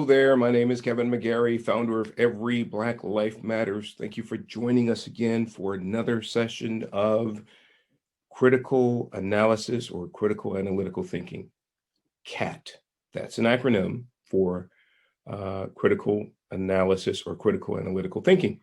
Hello there. My name is Kevin McGarry, founder of Every Black Life Matters. Thank you for joining us again for another session of critical analysis or critical analytical thinking. CAT. That's an acronym for critical analysis or critical analytical thinking.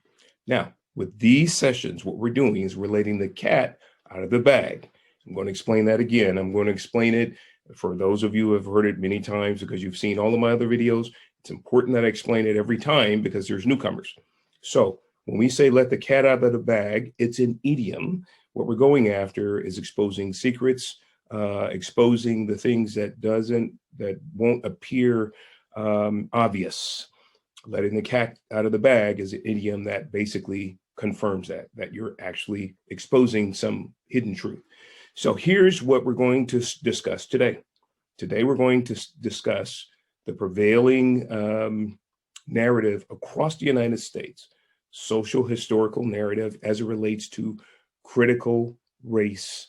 Now, with these sessions, what we're doing is we're letting the cat out of the bag. I'm going to explain that again. I'm going to explain it for those of you who have heard it many times because you've seen all of my other videos. It's important that I explain it every time because there's newcomers. So when we say let the cat out of the bag, it's an idiom. What we're going after is exposing secrets, exposing the things that won't appear obvious. Letting the cat out of the bag is an idiom that basically confirms that you're actually exposing some hidden truth. So here's what we're going to discuss today. Today, we're going to discuss the prevailing narrative across the United States, social historical narrative as it relates to critical race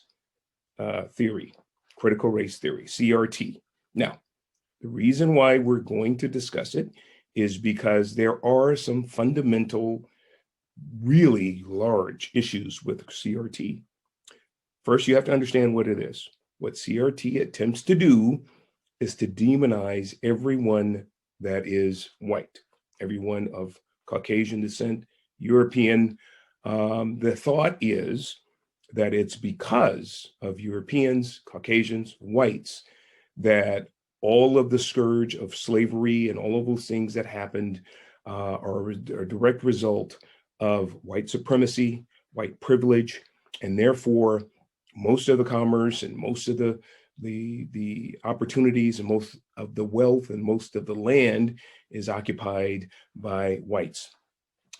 theory, CRT. Now, the reason why we're going to discuss it is because there are some fundamental, really large issues with CRT. First, you have to understand what it is. What CRT attempts to do is to demonize everyone that is white, everyone of Caucasian descent, European. The thought is that it's because of Europeans, Caucasians, whites, that all of the scourge of slavery and all of those things that happened are a direct result of white supremacy, white privilege, and therefore most of the commerce and most of the opportunities and most of the wealth and most of the land is occupied by whites.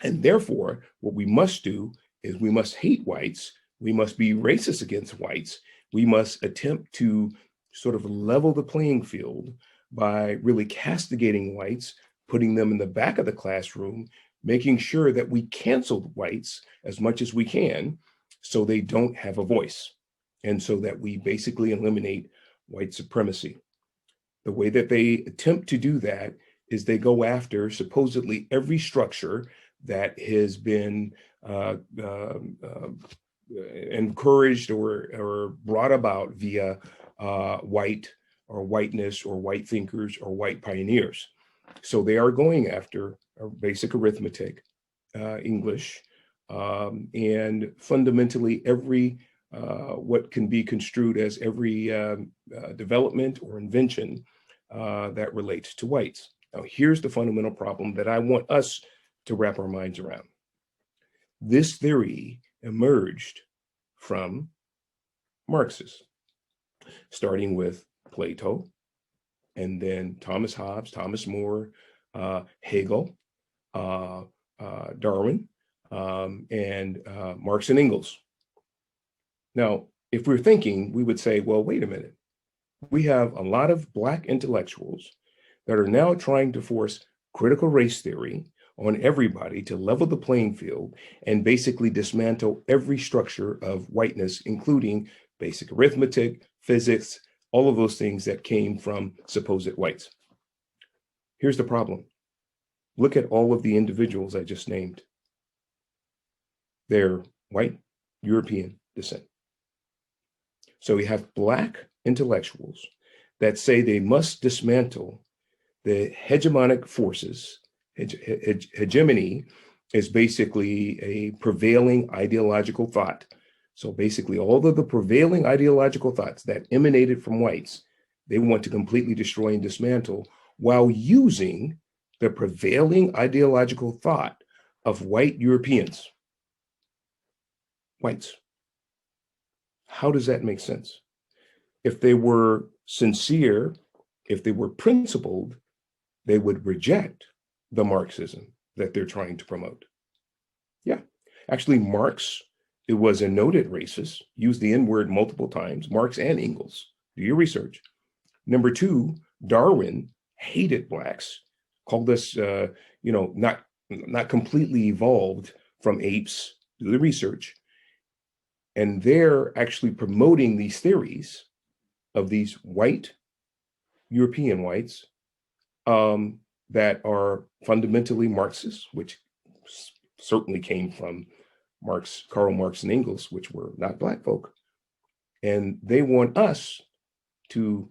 And therefore, what we must do is we must hate whites. We must be racist against whites. We must attempt to sort of level the playing field by really castigating whites, putting them in the back of the classroom, making sure that we cancel whites as much as we can so they don't have a voice. And so that we basically eliminate white supremacy. The way that they attempt to do that is they go after supposedly every structure that has been encouraged or brought about via white or whiteness or white thinkers or white pioneers. So they are going after basic arithmetic, English, and fundamentally every what can be construed as every development or invention that relates to whites. Now, here's the fundamental problem that I want us to wrap our minds around. This theory emerged from Marxists, starting with Plato, and then Thomas Hobbes, Thomas More, Hegel, Darwin, and Marx and Engels. Now, if we're thinking, we would say, well, wait a minute. We have a lot of Black intellectuals that are now trying to force critical race theory on everybody to level the playing field and basically dismantle every structure of whiteness, including basic arithmetic, physics, all of those things that came from supposed whites. Here's the problem. Look at all of the individuals I just named. They're white, European descent. So we have Black intellectuals that say they must dismantle the hegemonic forces. Hegemony is basically a prevailing ideological thought. So basically all of the prevailing ideological thoughts that emanated from whites, they want to completely destroy and dismantle while using the prevailing ideological thought of white Europeans. Whites. How does that make sense? If they were sincere, if they were principled, they would reject the Marxism that they're trying to promote. Yeah, actually Marx, it was a noted racist, used the N-word multiple times, Marx and Engels. Do your research. Number two, Darwin hated Blacks, called us, not completely evolved from apes. Do the research. And they're actually promoting these theories of these white European whites that are fundamentally Marxist, which certainly came from Karl Marx and Engels, which were not Black folk. And they want us to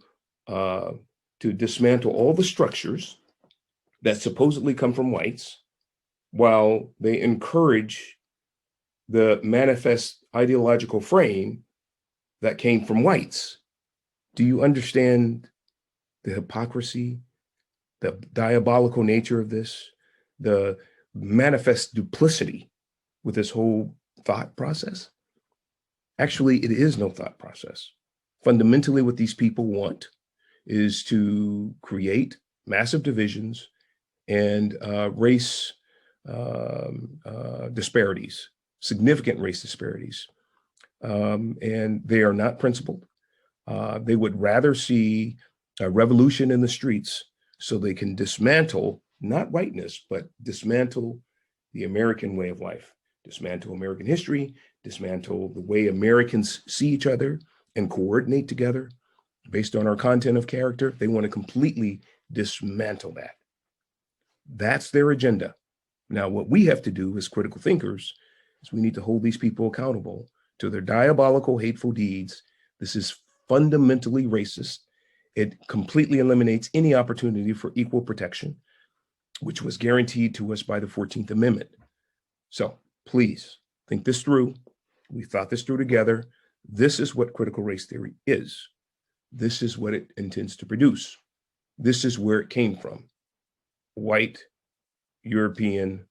dismantle all the structures that supposedly come from whites, while they encourage the manifest ideological frame that came from whites. Do you understand the hypocrisy, the diabolical nature of this, the manifest duplicity with this whole thought process? Actually, it is no thought process. Fundamentally, what these people want is to create massive divisions and race disparities, significant race disparities. And they are not principled. They would rather see a revolution in the streets so they can dismantle, not whiteness, but dismantle the American way of life, dismantle American history, dismantle the way Americans see each other and coordinate together based on our content of character. They want to completely dismantle that. That's their agenda. Now, what we have to do as critical thinkers is we need to hold these people accountable to their diabolical, hateful deeds. This is fundamentally racist. It completely eliminates any opportunity for equal protection, which was guaranteed to us by the 14th Amendment. So please think this through. We thought this through together. This is what critical race theory is. This is what it intends to produce. This is where it came from. White, European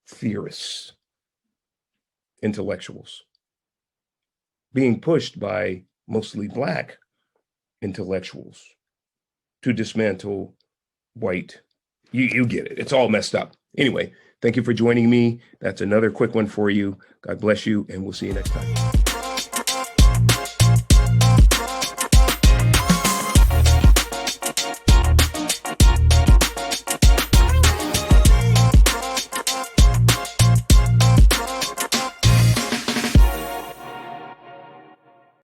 theorists, intellectuals, being pushed by mostly Black intellectuals to dismantle white. You get it. It's all messed up. Anyway, thank you for joining me. That's another quick one for you. God bless you, and we'll see you next time.